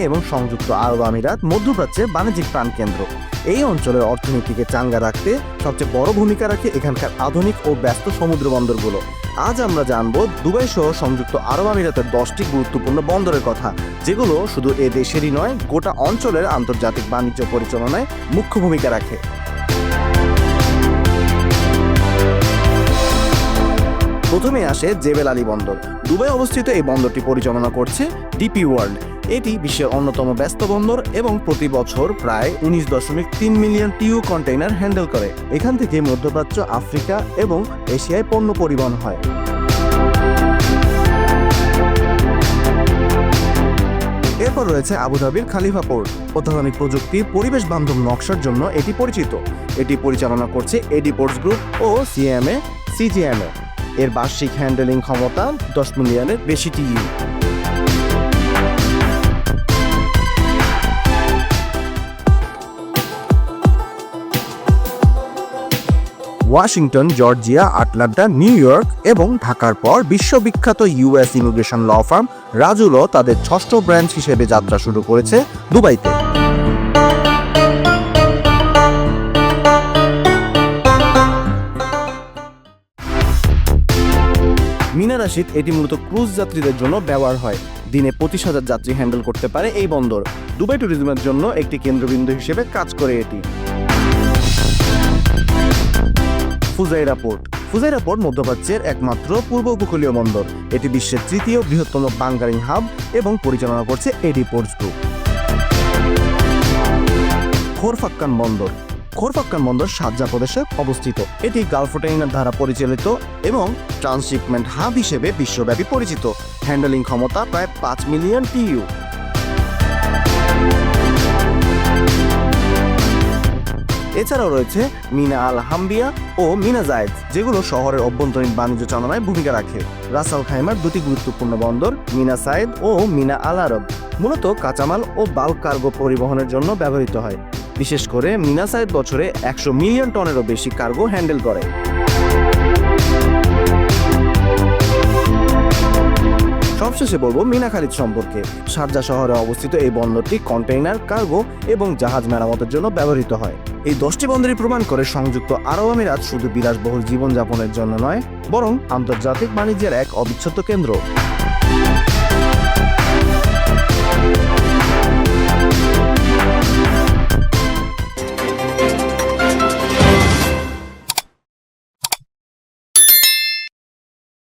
এবং সংযুক্ত আরব আমিরাত মধ্যপ্রাচ্যের বাণিজ্যিক প্রাণকেন্দ্র। এই অঞ্চলের অর্থনীতিকে চাঙ্গা রাখতে সবচেয়ে বড় ভূমিকা রাখে এখানকার আধুনিক ও ব্যস্ত সমুদ্র বন্দরগুলো। আজ আমরা জানব দুবাই সহ সংযুক্ত আরব আমিরাতের 10টি গুরুত্বপূর্ণ বন্দরের কথা, যেগুলো শুধু এ দেশেরই নয়, গোটা অঞ্চলের আন্তর্জাতিক বাণিজ্য পরিচালনায় মুখ্য ভূমিকা রাখে। প্রথমে আসে জেবেল আলী বন্দর। দুবাই অবস্থিত এই বন্দরটি পরিচালনা করছে ডিপি ওয়ার্ল্ড। এটি বিশ্বের অন্যতম ব্যস্ত বন্দর এবং প্রতি বছর প্রায় 19.3 মিলিয়ন টিইউ কন্টেইনার হ্যান্ডেল করে। এখান থেকে মধ্যপ্রাচ্য, আফ্রিকা এবং এশিয়ায় পণ্য পরিবহন হয়। এরপর রয়েছে আবুধাবির খালিফা পোর্ট। অত্যাধুনিক প্রযুক্তি, পরিবেশ বান্ধব নকশার জন্য এটি পরিচিত। এটি পরিচালনা করছে এডি পোর্টস গ্রুপ ও সিজিএমএ। এর বার্ষিক হ্যান্ডেলিং ক্ষমতা 10 মিলিয়নের বেশি TU. Washington, Georgia, Atlanta, New York এবং ঢাকার পর বিশ্ববিখ্যাত US immigration law firm Raju law তাদের 6ষ্ঠ ব্রাঞ্চ হিসেবে যাত্রা শুরু করেছে দুবাইতে। মিনা রাশিদ, এটি মূলত ক্রুজ যাত্রীদের জন্য ব্যবহার হয়। দিনে 25,000 যাত্রী হ্যান্ডেল করতে পারে এই বন্দর। দুবাই ট্যুরিজমের জন্য একটি কেন্দ্রবিন্দু হিসেবে কাজ করে এটি। ফুজাইরা পোর্ট মধ্যপ্রাচ্যের একমাত্র পূর্ব উপকূলীয় বন্দর। এটি বিশ্বের 3য় বৃহত্তম বাংকারিং হাব এবং পরিচালনা করছে এডি পোর্টস গ্রুপ। খোরফাক্কান বন্দর শারজাহ প্রদেশে অবস্থিত। এটি গালফ কন্টেইনার দ্বারা পরিচালিত এবং ট্রান্সশিপমেন্ট হাব হিসেবে বিশ্বব্যাপী পরিচিত। হ্যান্ডেলিং ক্ষমতা প্রায় 5 মিলিয়ন টিইউ। এছাড়াও রয়েছে মিনা আল হামবিয়া ও মিনা জায়েদ, যেগুলো শহরের অভ্যন্তরীণ বাণিজ্য চালনায় ভূমিকা রাখে। রাস আল খাইমার 2টি গুরুত্বপূর্ণ বন্দর, মিনা সায়েদ ও মিনা আল আরব, মূলত কাঁচামাল ও বাল্ক কার্গো পরিবহনের জন্য ব্যবহৃত হয়। বিশেষ করে মিনা সায়েদ বছরে 100 মিলিয়ন টনেরও বেশি কার্গো হ্যান্ডেল করে। সবশেষে বলবো মিনা খালিদ সম্পর্কে। শারজাহ শহরে অবস্থিত এই বন্দরটি কন্টেইনার, কার্গো এবং জাহাজ মেরামতের জন্য ব্যবহৃত হয়। এই 10টি বন্দরই প্রমাণ করে সংযুক্ত আরব আমিরাত শুধু বিলাসবহুল জীবনযাপনের জন্য নয়, বরং আন্তর্জাতিক বাণিজ্যের এক অবিচ্ছেদ্য কেন্দ্র।